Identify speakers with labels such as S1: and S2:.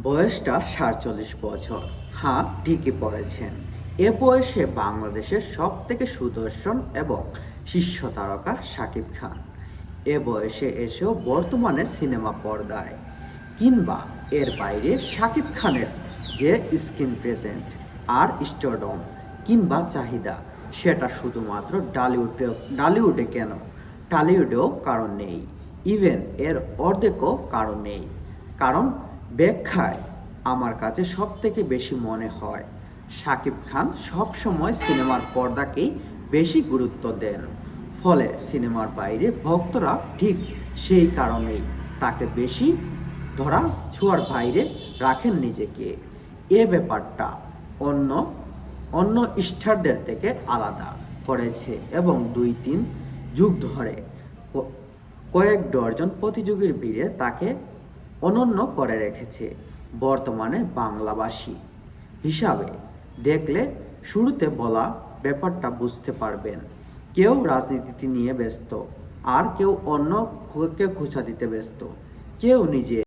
S1: বয়সটা ৪৭ বছর। হ্যাঁ, ঠিকই পড়েছেন। এ বয়সে বাংলাদেশের সবথেকে সুদর্শন এবং শীর্ষ তারকা শাকিব খান। এ বয়সে এসেও বর্তমানে সিনেমা পর্দায় কিংবা এর বাইরে শাকিব খানের যে স্ক্রিন প্রেজেন্ট আর স্টারডম কিংবা চাহিদা, সেটা শুধুমাত্র ডালিউডে কেন, টলিউডেও কারণ নেই। ইভেন এর অর্ধেকও কারণ নেই। কারণ ব্যাখ্যায় আমার কাছে সবথেকে বেশি মনে হয় শাকিব খান সবসময় সিনেমার পর্দাকেই বেশি গুরুত্ব দেন। ফলে সিনেমার বাইরে ভক্তরা ঠিক সেই কারণেই তাকে বেশি ধরা ছোঁয়ার বাইরে রাখেন নিজেকে। এ ব্যাপারটা অন্য অন্য স্টারদের থেকে আলাদা করেছে এবং ২-৩ যুগ ধরে ক- কয়েক ডজন প্রতিযোগীর ভিড়ে তাকে অনন্য করে রেখেছে। বর্তমানে বাংলাভাষী হিসাবে দেখলে শুরুতে বলা ব্যাপারটা বুঝতে পারবেন। কেউ রাজনীতি নিয়ে ব্যস্ত, আর কেউ অন্য কেউ খোঁচা দিতে ব্যস্ত, কেউ নিজে